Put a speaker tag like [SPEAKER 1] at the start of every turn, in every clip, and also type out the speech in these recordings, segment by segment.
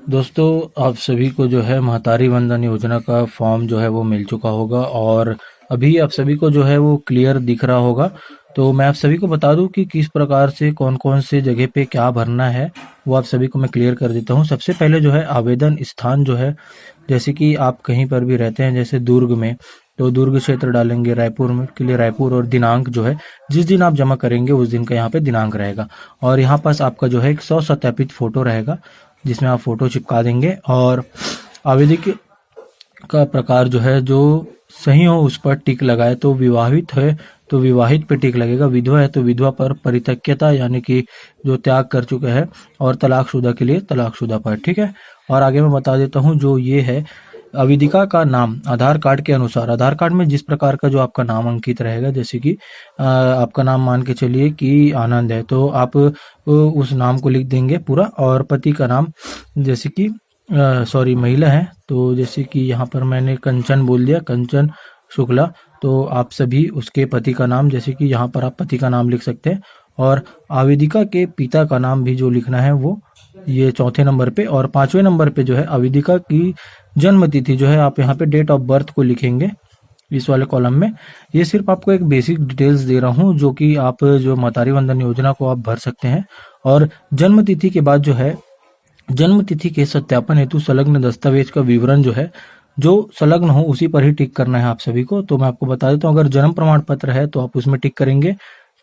[SPEAKER 1] दोस्तों, आप सभी को जो है महतारी वंदन योजना का फॉर्म जो है वो मिल चुका होगा और अभी आप सभी को जो है वो क्लियर दिख रहा होगा। तो मैं आप सभी को बता दूं कि किस प्रकार से कौन कौन से जगह पे क्या भरना है, वो आप सभी को मैं क्लियर कर देता हूं। सबसे पहले जो है आवेदन स्थान जो है, जैसे कि आप कहीं पर भी रहते हैं, जैसे दुर्ग में, तो दुर्ग क्षेत्र डालेंगे। रायपुर में के लिए रायपुर, और दिनांक जो है जिस दिन आप जमा करेंगे उस दिन का यहाँ पे दिनांक रहेगा। और यहाँ पास आपका जो है एक 100 सत्यापित फोटो रहेगा, जिसमें आप फोटो चिपका देंगे। और आवेदक का प्रकार जो है, जो सही हो उस पर टिक लगाए। तो विवाहित है तो विवाहित पे टिक लगेगा, विधवा है तो विधवा पर, परित्यक्ता यानी कि जो त्याग कर चुके हैं, और तलाकशुदा के लिए तलाकशुदा पर। ठीक है। और आगे मैं बता देता हूँ जो ये है, आवेदिका का नाम आधार कार्ड के अनुसार, आधार कार्ड में जिस प्रकार का जो आपका नाम अंकित रहेगा, जैसे कि आपका नाम मान के चलिए कि आनंद है, तो आप उस नाम को लिख देंगे पूरा। और पति का नाम, जैसे कि सॉरी महिला है तो जैसे कि यहाँ पर मैंने कंचन बोल दिया, कंचन शुक्ला, तो आप सभी उसके पति का नाम, जैसे कि यहाँ पर आप पति का नाम लिख सकते हैं। और आवेदिका के पिता का नाम भी जो लिखना है वो ये चौथे नंबर पे। और पांचवें नंबर पे जो है आवेदिका की जन्म तिथि जो है, आप यहाँ पे डेट ऑफ बर्थ को लिखेंगे इस वाले कॉलम में। ये सिर्फ आपको एक बेसिक डिटेल्स दे रहा हूँ, जो कि आप जो महतारी वंदन योजना को आप भर सकते हैं। और जन्म तिथि के बाद जो है, जन्म तिथि के सत्यापन हेतु संलग्न दस्तावेज का विवरण जो है, जो संलग्न हो उसी पर ही टिक करना है आप सभी को। तो मैं आपको बता देता हूँ, अगर जन्म प्रमाण पत्र है तो आप उसमें टिक करेंगे,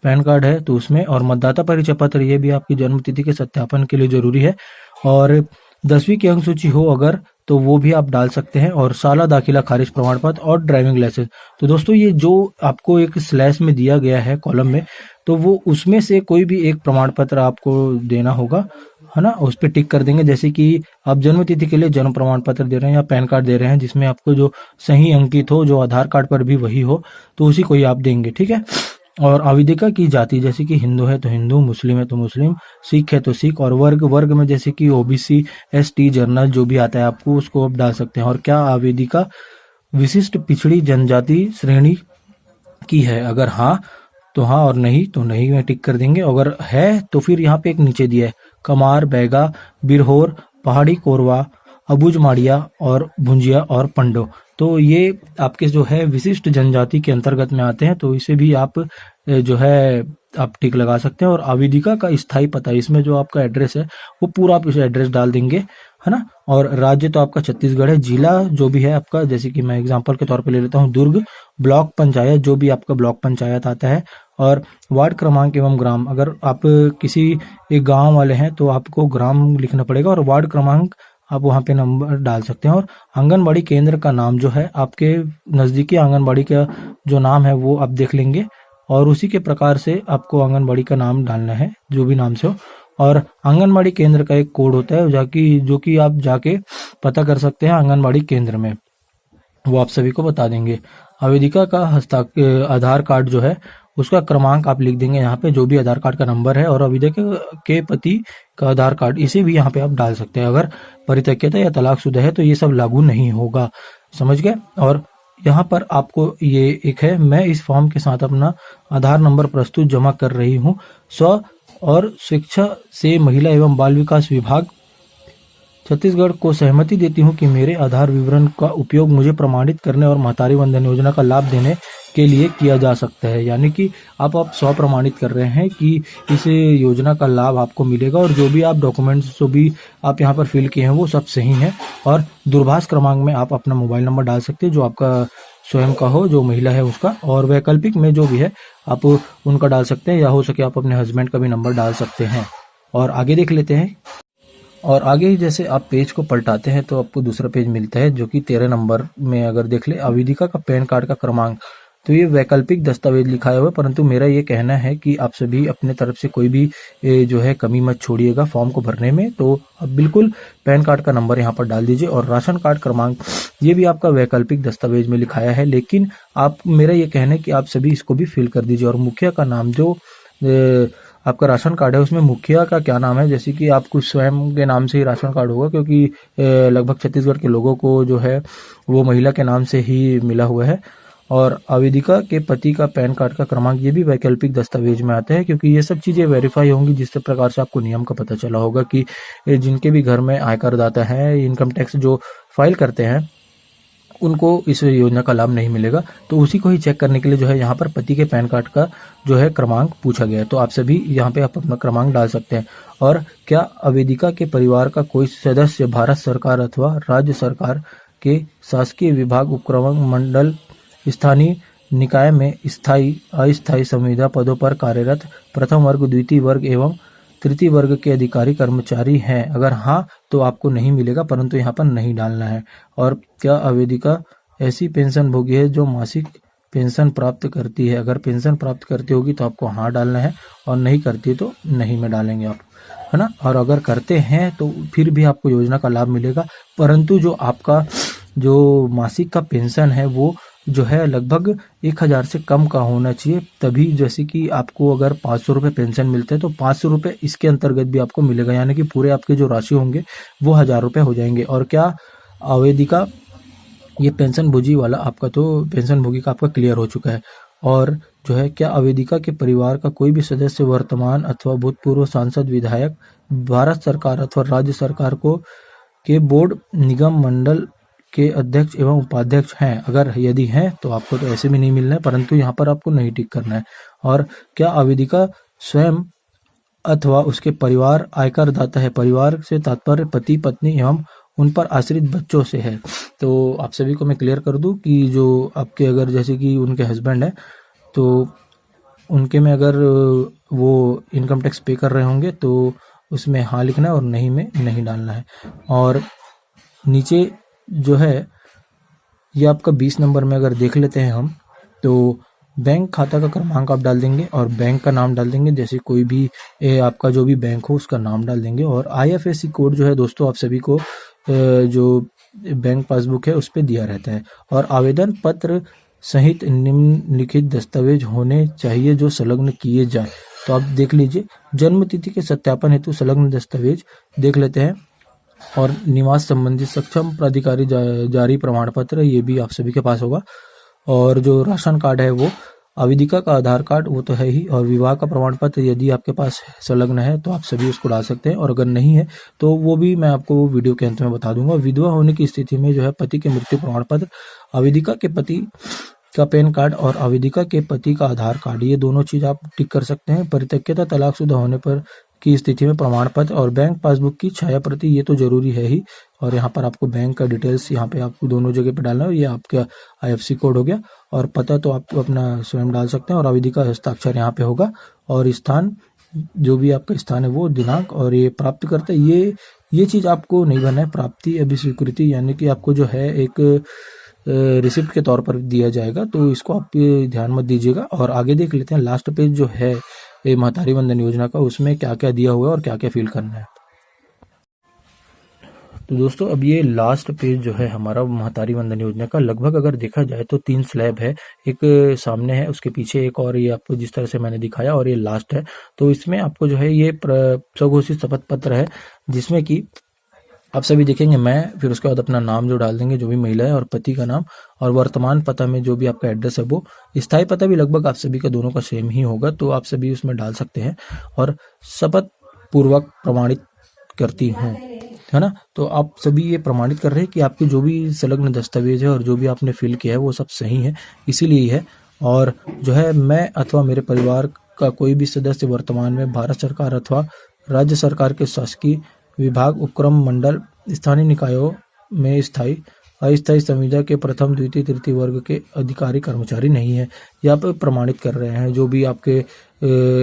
[SPEAKER 1] पैन कार्ड है तो उसमें, और मतदाता परिचय पत्र ये भी आपकी जन्म तिथि के सत्यापन के लिए जरूरी है। और 10वीं की अंक सूची हो अगर, तो वो भी आप डाल सकते हैं। और साला दाखिला खारिज प्रमाण पत्र और ड्राइविंग लाइसेंस। तो दोस्तों, ये जो आपको एक स्लैश में दिया गया है कॉलम में, तो वो उसमें से कोई भी एक प्रमाण पत्र आपको देना होगा, है ना। उस पर टिक कर देंगे। जैसे कि आप जन्म तिथि के लिए जन्म प्रमाण पत्र दे रहे हैं या पैन कार्ड दे रहे हैं, जिसमें आपको जो सही अंकित हो, जो आधार कार्ड पर भी वही हो, तो उसी को ही आप देंगे। ठीक है। और आवेदिका की जाति, जैसे कि हिंदू है तो हिंदू, मुस्लिम है तो मुस्लिम, सिख है तो सिख। और वर्ग में जैसे कि ओबीसी, एसटी, जनरल जो भी आता है आपको, उसको आप डाल सकते हैं। और क्या आवेदिका विशिष्ट पिछड़ी जनजाति श्रेणी की है, अगर हाँ तो हाँ, और नहीं तो नहीं में टिक कर देंगे। अगर है तो फिर यहाँ पे एक नीचे दिया है, कमार, बैगा, बिरहोर, पहाड़ी कोरवा, अबुज माड़िया और भुंजिया और पंडो, तो ये आपके जो है विशिष्ट जनजाति के अंतर्गत में आते हैं। तो इसे भी आप जो है आप टिक लगा सकते हैं। और आवेदिका का स्थायी पता, इसमें जो आपका एड्रेस है वो पूरा आप इसे एड्रेस डाल देंगे, है ना। और राज्य तो आपका छत्तीसगढ़ है। जिला जो भी है आपका, जैसे कि मैं एग्जांपल के तौर पे ले लेता हूँ दुर्ग। ब्लॉक पंचायत जो भी आपका ब्लॉक पंचायत आता है। और वार्ड क्रमांक एवं ग्राम, अगर आप किसी एक गांव वाले हैं तो आपको ग्राम लिखना पड़ेगा, और वार्ड क्रमांक आप वहाँ पे नंबर डाल सकते हैं। और आंगनबाड़ी केंद्र का नाम जो है, आपके नज़दीकी आंगनबाड़ी का जो नाम है वो आप देख लेंगे, और उसी के प्रकार से आपको आंगनबाड़ी का नाम डालना है, जो भी नाम से हो। और आंगनबाड़ी केंद्र का एक कोड होता है जो कि आप जाके पता कर सकते हैं आंगनबाड़ी केंद्र में, वो आप सभी को बता देंगे। आवेदिका का आधार कार्ड जो है उसका क्रमांक आप लिख देंगे यहाँ पे, जो भी आधार कार्ड का नंबर है। और आवेदिका के पति का आधार कार्ड, इसे भी यहाँ पे आप डाल सकते हैं। अगर परित्यक्ता या तलाकशुदा है तो ये सब लागू नहीं होगा, समझ गए। और यहाँ पर आपको ये एक है, मैं इस फॉर्म के साथ अपना आधार नंबर प्रस्तुत जमा कर रही हूँ। स्व और शिक्षा से महिला एवं बाल विकास विभाग छत्तीसगढ़ को सहमति देती हूँ कि मेरे आधार विवरण का उपयोग मुझे प्रमाणित करने और महतारी वंदन योजना का लाभ देने के लिए किया जा सकता है। यानी कि आप स्व प्रमाणित कर रहे हैं कि इस योजना का लाभ आपको मिलेगा, और जो भी आप डॉक्यूमेंट्स जो भी आप यहाँ पर फिल किए हैं वो सब सही है। और दूरभाष क्रमांक में आप अपना मोबाइल नंबर डाल सकते हैं, जो आपका स्वयं का हो, जो महिला है उसका। और वैकल्पिक में जो भी है आप उनका डाल सकते हैं, या हो सके आप अपने हस्बैंड का भी नंबर डाल सकते हैं। और आगे देख लेते हैं। और आगे ही जैसे आप पेज को पलटाते हैं तो आपको दूसरा पेज मिलता है, जो कि 13 नंबर में अगर देख ले, आवेदिका का पैन कार्ड का क्रमांक। तो ये वैकल्पिक दस्तावेज लिखा हुआ है, परंतु मेरा ये कहना है कि आप सभी अपने तरफ से कोई भी जो है कमी मत छोड़िएगा फॉर्म को भरने में। तो आप बिल्कुल पैन कार्ड का नंबर यहाँ पर डाल दीजिए। और राशन कार्ड क्रमांक, ये भी आपका वैकल्पिक दस्तावेज में लिखाया है, लेकिन आप, मेरा ये कहना है कि आप सभी इसको भी फिल कर दीजिए। और मुखिया का नाम, जो आपका राशन कार्ड है उसमें मुखिया का क्या नाम है, जैसे कि आपको स्वयं के नाम से ही राशन कार्ड होगा, क्योंकि लगभग छत्तीसगढ़ के लोगों को जो है वो महिला के नाम से ही मिला हुआ है। और आवेदिका के पति का पैन कार्ड का क्रमांक ये भी वैकल्पिक दस्तावेज में आते हैं, क्योंकि ये सब चीज़ें वेरीफाई होंगी, जिस प्रकार से आपको नियम का पता चला होगा कि जिनके भी घर में आयकर दाता है, इनकम टैक्स जो फाइल करते हैं, उनको इस योजना का लाभ नहीं मिलेगा। तो उसी को ही चेक करने के लिए जो है यहाँ पर पति के पैन कार्ड का जो है क्रमांक पूछा गया है। तो आप सभी यहाँ पे आप अपना क्रमांक डाल सकते हैं। और क्या आवेदिका के परिवार का कोई सदस्य भारत सरकार अथवा राज्य सरकार के शासकीय विभाग, उपक्रम, मंडल, स्थानीय निकाय में स्थायी अस्थायी संविदा पदों पर कार्यरत प्रथम वर्ग, द्वितीय वर्ग एवं तृतीय वर्ग के अधिकारी कर्मचारी हैं? अगर हाँ तो आपको नहीं मिलेगा, परंतु यहाँ पर नहीं डालना है। और क्या आवेदिका ऐसी पेंशन भोगी है जो मासिक पेंशन प्राप्त करती है? अगर पेंशन प्राप्त करती होगी तो आपको हाँ डालना है, और नहीं करती तो नहीं में डालेंगे आप, है ना। और अगर करते हैं तो फिर भी आपको योजना का लाभ मिलेगा, परंतु जो आपका जो मासिक का पेंशन है वो जो है लगभग 1000 से कम का होना चाहिए, तभी। जैसे कि आपको अगर 500 रुपये पेंशन मिलते हैं तो 500 रुपये इसके अंतर्गत भी आपको मिलेगा, यानी कि पूरे आपके जो राशि होंगे वो 1000 रुपये हो जाएंगे। और क्या आवेदिका ये पेंशन भोगी वाला आपका, तो पेंशन भोगी का आपका क्लियर हो चुका है। और जो है क्या आवेदिका के परिवार का कोई भी सदस्य वर्तमान अथवा भूतपूर्व सांसद, विधायक, भारत सरकार अथवा राज्य सरकार को के बोर्ड, निगम, मंडल के अध्यक्ष एवं उपाध्यक्ष हैं? अगर यदि हैं तो आपको तो ऐसे भी नहीं मिलना है, परंतु यहाँ पर आपको नहीं टिक करना है। और क्या आवेदिका स्वयं अथवा उसके परिवार आयकर दाता है? परिवार से तात्पर्य पति, पत्नी एवं उन पर आश्रित बच्चों से है। तो आप सभी को मैं क्लियर कर दूं कि जो आपके अगर जैसे कि उनके हस्बैंड है तो उनके में अगर वो इनकम टैक्स पे कर रहे होंगे तो उसमें हाँ लिखना है और नहीं में नहीं डालना है। और नीचे जो है ये आपका 20 नंबर में अगर देख लेते हैं हम, तो बैंक खाता का क्रमांक आप डाल देंगे और बैंक का नाम डाल देंगे, जैसे कोई भी आपका जो भी बैंक हो उसका नाम डाल देंगे। और IFSC कोड जो है दोस्तों आप सभी को जो बैंक पासबुक है उस पर दिया रहता है। और आवेदन पत्र सहित निम्नलिखित दस्तावेज होने चाहिए जो संलग्न किए जाए। तो आप देख लीजिए, जन्म तिथि के सत्यापन हेतु संलग्न दस्तावेज देख लेते हैं। और निवास संबंधी सक्षम प्राधिकारी जारी प्रमाण पत्र, ये भी आप सभी के पास होगा। और जो राशन कार्ड है वो, आवेदिका का आधार कार्ड वो तो है ही, और विवाह का प्रमाण पत्र यदि आपके पास संलग्न है तो आप सभी उसको डाल सकते हैं, और अगर नहीं है तो वो भी मैं आपको वीडियो के अंत में बता दूंगा। विधवा होने की स्थिति में जो है पति के मृत्यु प्रमाण पत्र, आवेदिका के पति का पैन कार्ड और आवेदिका के पति का आधार कार्ड, ये दोनों चीज आप टिक कर सकते हैं। परित्यक्ता, तलाकशुदा होने पर की स्थिति में प्रमाण पत्र और बैंक पासबुक की छाया प्रति, ये तो जरूरी है ही। और यहाँ पर आपको बैंक का डिटेल्स यहाँ पे आपको दोनों जगह पे डालना है। ये आपका IFSC कोड हो गया, और पता तो आप अपना स्वयं डाल सकते हैं। और आवेदिका हस्ताक्षर यहाँ पे होगा, और स्थान जो भी आपका स्थान है वो, दिनांक, और ये प्राप्त करते ये चीज आपको नहीं भरना है। प्राप्ति अभी स्वीकृति, यानी कि आपको जो है एक रिसिप्ट के तौर पर दिया जाएगा, तो इसको आप ध्यान मत दीजिएगा। और आगे देख लेते हैं लास्ट पेज जो है ये महतारी वंदन योजना का, उसमें क्या क्या दिया हुआ है और क्या क्या फिल करना है। तो दोस्तों अब ये लास्ट पेज जो है हमारा महतारी वंदन योजना का, लगभग अगर देखा जाए तो 3 स्लैब है, एक सामने है, उसके पीछे एक, और ये आपको जिस तरह से मैंने दिखाया, और ये लास्ट है। तो इसमें आपको जो है ये स्वघोषित शपथ पत्र है, जिसमें कि आप सभी देखेंगे मैं, फिर उसके बाद अपना नाम जो डाल देंगे, जो भी महिला है, और पति का नाम, और वर्तमान पता में जो भी आपका एड्रेस है वो, स्थायी पता भी लगभग आप सभी का दोनों का सेम ही होगा, तो आप सभी उसमें डाल सकते हैं। और शपथ पूर्वक प्रमाणित करती हूँ, है ना। तो आप सभी ये प्रमाणित कर रहे हैं कि आपके जो भी संलग्न दस्तावेज है और जो भी आपने फिल किया है वो सब सही है, इसीलिए ही है। और जो है मैं अथवा मेरे परिवार का कोई भी सदस्य वर्तमान में भारत सरकार अथवा राज्य सरकार के शासकीय विभाग, उपक्रम, मंडल, स्थानीय निकायों में स्थायी अस्थायी संविदा के प्रथम, द्वितीय, तृतीय वर्ग के अधिकारी कर्मचारी नहीं है। यहाँ पर प्रमाणित कर रहे हैं जो भी आपके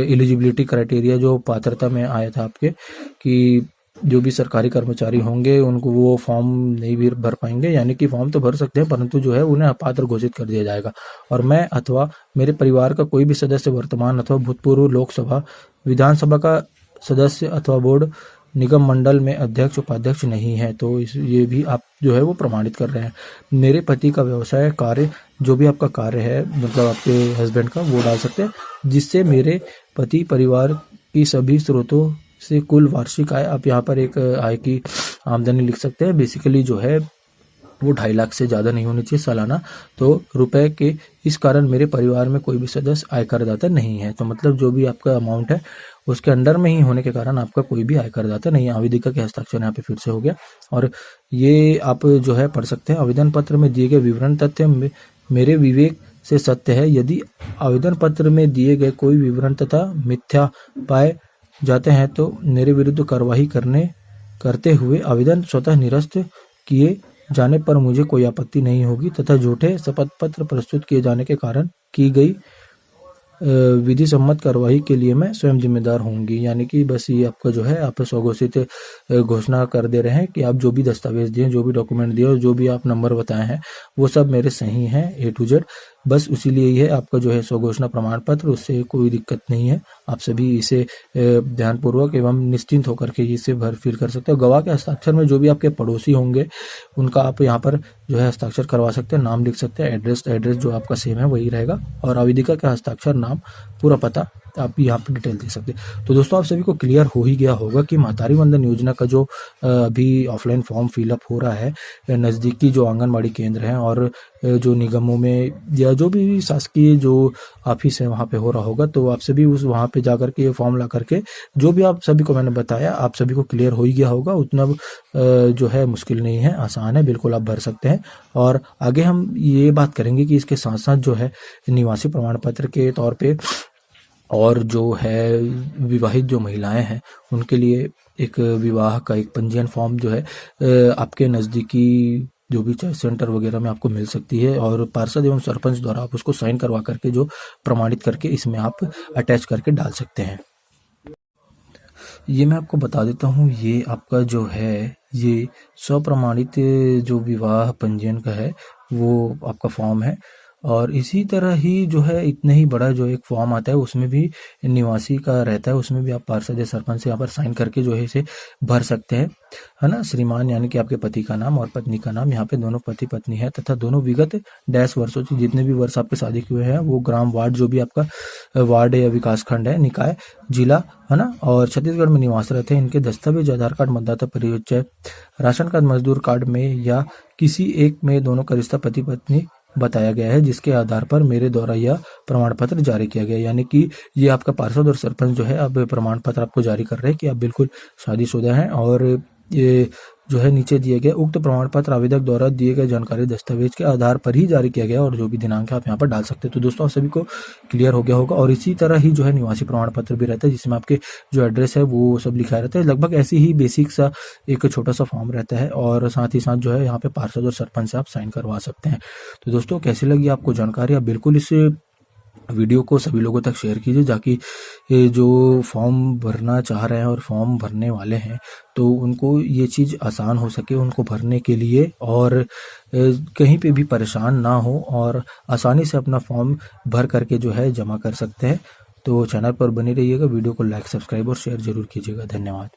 [SPEAKER 1] एलिजिबिलिटी क्राइटेरिया जो पात्रता में आया था आपके, कि जो भी सरकारी कर्मचारी होंगे उनको वो फॉर्म नहीं भी भर पाएंगे, यानी कि फॉर्म तो भर सकते हैं परंतु जो है उन्हें अपात्र घोषित कर दिया जाएगा। और मैं अथवा मेरे परिवार का कोई भी सदस्य वर्तमान अथवा भूतपूर्व लोकसभा, विधानसभा का सदस्य अथवा बोर्ड, निगम, मंडल में अध्यक्ष, उपाध्यक्ष नहीं है। तो ये भी आप जो है वो प्रमाणित कर रहे हैं। मेरे पति का व्यवसाय, कार्य, जो भी आपका कार्य है मतलब आपके हस्बैंड का, वो डाल सकते हैं, जिससे मेरे पति परिवार की सभी स्रोतों से कुल वार्षिक आय, आप यहाँ पर एक आय की आमदनी लिख सकते हैं। बेसिकली जो है वो 2.5 लाख से ज़्यादा नहीं होनी चाहिए सालाना। तो रुपए के इस कारण मेरे परिवार में कोई भी सदस्य आयकरदाता नहीं है। तो मतलब जो भी आपका अमाउंट है उसके अंडर में ही होने के कारण आपका कोई भी आयकरदाता नहीं है। आवेदिका के हस्ताक्षर यहाँ पे फिर से हो गया और ये आप जो है पढ़ सकते हैं। आवेदन पत्र में दिए गए विवरण तथ्य मेरे विवेक से सत्य है। यदि आवेदन पत्र में दिए गए कोई विवरण तथा मिथ्या पाए जाते हैं तो मेरे विरुद्ध कार्रवाई करते हुए आवेदन स्वतः निरस्त किए जाने पर मुझे कोई आपत्ति नहीं होगी तथा झूठे शपथ पत्र प्रस्तुत किए जाने के कारण की गई विधि सम्मत कार्रवाई के लिए मैं स्वयं जिम्मेदार होंगी। यानी कि बस ये आपका जो है आप स्वघोषित घोषणा कर दे रहे हैं कि आप जो भी दस्तावेज दिए, जो भी डॉक्यूमेंट दिए और जो भी आप नंबर बताए हैं वो सब मेरे सही हैं A to Z। बस इसीलिए ये आपका जो है स्वघोषणा प्रमाण पत्र, उससे कोई दिक्कत नहीं है। आप सभी इसे ध्यानपूर्वक एवं निश्चिंत होकर के इसे भर फिल कर सकते हो। गवाह के हस्ताक्षर में जो भी आपके पड़ोसी होंगे उनका आप यहाँ पर जो है हस्ताक्षर करवा सकते हैं, नाम लिख सकते हैं, एड्रेस जो आपका सेम है वही रहेगा और आवेदिका का हस्ताक्षर, नाम, पूरा पता आप यहाँ पर डिटेल दे सकते हैं। तो दोस्तों आप सभी को क्लियर हो ही गया होगा कि महतारी वंदन योजना का जो अभी ऑफलाइन फॉर्म फिलअप हो रहा है नज़दीकी जो आंगनबाड़ी केंद्र हैं और जो निगमों में या जो भी शासकीय जो ऑफिस है वहाँ पे हो रहा होगा, तो आप सभी उस वहाँ पे जा करके ये फॉर्म ला करके जो भी आप सभी को मैंने बताया आप सभी को क्लियर हो ही गया होगा। उतना जो है मुश्किल नहीं है, आसान है, बिल्कुल आप भर सकते हैं। और आगे हम ये बात करेंगे कि इसके साथ साथ जो है निवासी प्रमाण पत्र के तौर पे और जो है विवाहित जो महिलाएं हैं उनके लिए एक विवाह का एक पंजीयन फॉर्म जो है आपके नज़दीकी जो भी चाहे सेंटर वगैरह में आपको मिल सकती है और पार्षद एवं सरपंच द्वारा आप उसको साइन करवा करके जो प्रमाणित करके इसमें आप अटैच करके डाल सकते हैं। ये मैं आपको बता देता हूँ, ये आपका जो है ये स्वप्रमाणित जो विवाह पंजीयन का है वो आपका फॉर्म है। और इसी तरह ही जो है इतने ही बड़ा जो एक फॉर्म आता है उसमें भी निवासी का रहता है, उसमें भी आप पार्षद या सरपंच से यहाँ पर साइन करके जो है इसे भर सकते हैं, है ना। श्रीमान यानी कि आपके पति का नाम और पत्नी का नाम, यहाँ पे दोनों पति पत्नी है तथा दोनों विगत डैश वर्षों से जितने भी वर्ष आपके शादी हुए हैं वो ग्राम वार्ड जो भी आपका वार्ड या विकास खंड है, निकाय, जिला, है ना, और छत्तीसगढ़ में निवास रहते हैं। इनके दस्तावेज आधार कार्ड, मतदाता परिचय, राशन कार्ड, मजदूर कार्ड में या किसी एक में दोनों का रिश्ता पति पत्नी बताया गया है जिसके आधार पर मेरे द्वारा यह प्रमाण पत्र जारी किया गया। यानी कि ये आपका पार्षद और सरपंच जो है अब प्रमाण पत्र आपको जारी कर रहे हैं कि आप बिल्कुल शादीशुदा हैं। और ये जो है नीचे दिए गए उक्त प्रमाण पत्र आवेदक द्वारा दिए गए जानकारी दस्तावेज के आधार पर ही जारी किया गया और जो भी दिनांक है आप यहाँ पर डाल सकते हैं। तो दोस्तों आप सभी को क्लियर हो गया होगा। और इसी तरह ही जो है निवासी प्रमाण पत्र भी रहता है जिसमें आपके जो एड्रेस है वो सब लिखा रहता है। लगभग ऐसी ही बेसिक सा एक छोटा सा फॉर्म रहता है और साथ ही साथ जो है यहाँ पे पार्षद और सरपंच से आप साइन करवा सकते हैं। तो दोस्तों कैसी लगी आपको जानकारी? आप बिल्कुल इस वीडियो को सभी लोगों तक शेयर कीजिए ताकि जो फॉर्म भरना चाह रहे हैं और फॉर्म भरने वाले हैं तो उनको ये चीज़ आसान हो सके उनको भरने के लिए और कहीं पे भी परेशान ना हो और आसानी से अपना फॉर्म भर करके जो है जमा कर सकते हैं। तो चैनल पर बने रहिएगा, वीडियो को लाइक, सब्सक्राइब और शेयर जरूर कीजिएगा। धन्यवाद।